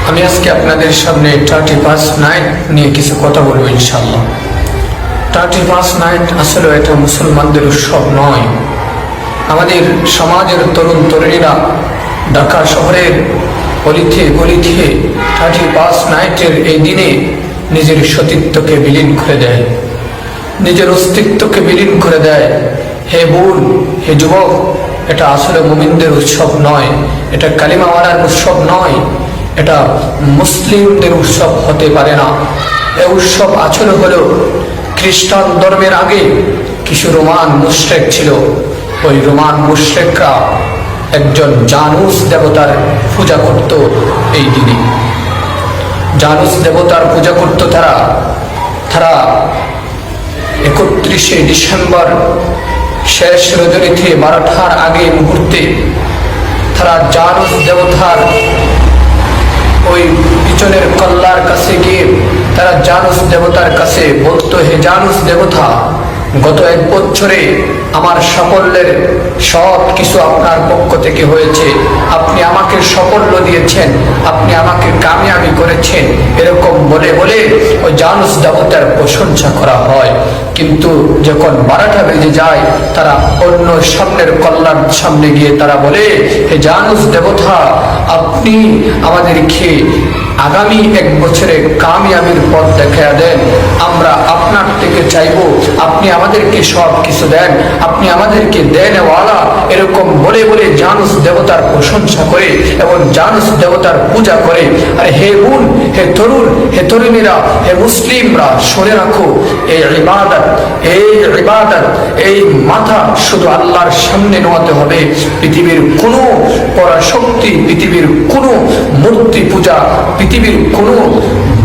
আমি আজকে আপনাদের সামনে 31st নাইট নিয়ে কিছু কথা বলবো ইনশাআল্লাহ। 31st নাইট আসলে এটা মুসলমানদের উৎসব নয়। আমাদের সমাজের তরুণ তরুণীরা ঢাকা শহরের গলিতে গলিতে 31st নাইটের এই দিনে নিজের সতীত্বকে বিলীন করে দেয়, নিজের অস্তিত্বকে বিলীন করে দেয়। হে বোন, হে যুবক, এটা আসলে মুমিনদের উৎসব নয়, এটা কালিমাওয়ালার উৎসব নয়, এটা মুসলিমদের উৎসব হতে পারে না। এই উৎসব আসলে হলো খ্রিস্টান ধর্মের আগে কিছু রোমান মুশরিক ছিল। ওই রোমান মুশরিকরা একজন জানুস দেবতার পূজা করত। এই দিনে জানুস দেবতার পূজা করত তারা। 31শে ডিসেম্বর শেষ রজনীতে 12টার আগে মুহূর্তে তারা জানুস দেবতার ওই পিছনের কল্লার কাছে গিয়ে তারা জানুস দেবতার কাছে বলতো, হে জানুস দেবতা, গত 1 বছরে আমার সাফল্যের সব কিছু আপনার পক্ষ থেকে হয়েছে। আপনি আমাকে সাফল্য দিয়েছেন, আপনি আমাকে কামিয়াবি করেছেন। এরকম বলে বলে ওই জানুস দেবতার প্রশংসা করা হয়। কিন্তু যখন 12টা বেজে যায়, তারা অন্য সামনের কল্যাণ সামনে গিয়ে তারা বলে, হে জানুস দেবতা, আপনি আমাদেরকে আগামী 1 বছরে কামিয়াবির পথ দেখায়া দেন। আমরা আপনার থেকে চাইব আপনি আমাদেরকে সব কিছু দেন, আপনি আমাদেরকে দেনওয়ালা। এরকম বলে বলে জানুস দেবতার প্রশংসা করে এবং জানুস দেবতার পূজা করে। আর হে বোন, হে তরুণ, হে তরুণীরা, হে মুসলিমরা, শুনে রাখো, এই ইবাদত, এই মাথা শুধু আল্লাহর সামনে নোয়াতে হবে। পৃথিবীর কোনো পরাশক্তি, পৃথিবীর কোনো মূর্তি পূজা, পৃথিবীর কোনো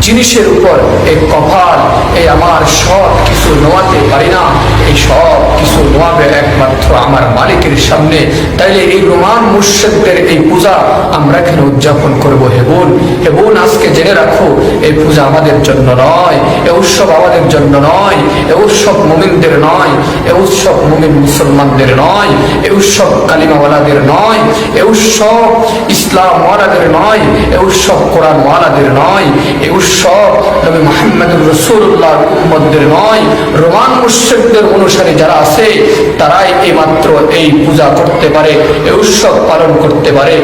জিনিসের উপর এই কপাল, এই আমার সব কিছু নোয়াতে পারি না। এই সব কিছু নোয়াবে একমাত্র আমার মালিকের সামনে। তাইলে এই রোমান মুশরিকদের এই পূজা আমরা কেন উদযাপন করবো? হে বোন, আজকে জেনে রাখো, এই পূজা আমাদের জন্য নয়, এ উৎসব আমাদের জন্য নয়, এ উৎসব মুমিনদের নয়, এ উৎসব মুমিন মুসলমানদের নয়, এ উৎসব কালিমাওয়ালাদের নয়, এ উৎসব ইসলামওয়ালাদের নয়, এ উৎসব কোরআনওয়ালাদের নয়, এ উৎসব নবী মুহাম্মদুর রাসূলুল্লাহ উম্মতদের নয়। রোমান মুশরিকদের অনুসারী যারা আছে তারাই এইমাত্র এই পূজা করতে পারে, এই উৎসব পালন করতে পারে।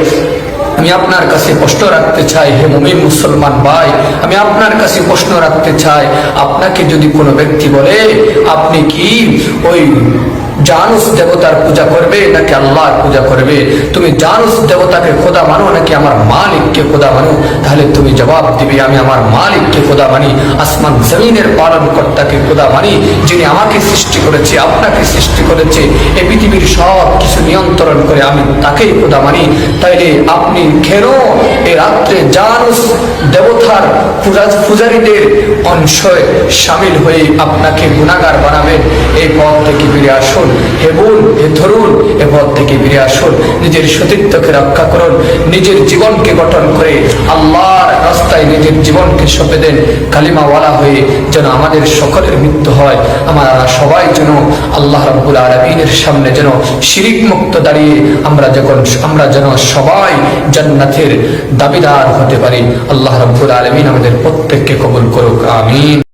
আমি আপনার কাছে প্রশ্ন রাখতে চাই, হে মুমিন মুসলমান ভাই, আমি আপনার কাছে প্রশ্ন রাখতে চাই, আপনাকে যদি কোনো ব্যক্তি বলে আপনি কি ওই জানুস দেবতার পূজা করবে নাকি আল্লাহর পূজা করবে, তুমি জানুস দেবতাকে খোদা মানো নাকি আমার মালিককে খোদা মানো, তাহলে তুমি জবাব দিবে, আমি আমার মালিককে খোদা মানি, আসমান জমিনের পালন কর্তাকে খোদা মানি, যিনি আমাকে সৃষ্টি করেছে, আপনাকে সৃষ্টি করেছে, এই পৃথিবীর সব কিছু নিয়ন্ত্রণ করে, আমি তাকেই খোদা মানি। তাইলে আপনি কেন এই রাত্রে জানুস দেবতার পূজারীদের অংশে সামিল হয়ে আপনাকে গুনাহগার বানাবেন? এই পথ থেকে ফিরে আসুন। হে বোন, হে তরুণ, এ পথ থেকে ফিরে আসুন। নিজের সতীত্বকে রক্ষা করুন, নিজের জীবনকে গঠন করে আল্লাহর রাস্তায় নিজের জীবনকে সঁপে দেন। কালিমাওয়ালা হয়ে যেন আমাদের সকলের মৃত্যু হয়, আমরা সবাই যেন আল্লাহ রাব্বুল আলামিনের সামনে যেন শিরিক মুক্ত দাঁড়িয়ে আমরা যেন সবাই জান্নাতের দাবিদার হতে পারি। আল্লাহ রাব্বুল আলামিন আমাদের প্রত্যেককে কবুল করুক, আমিন।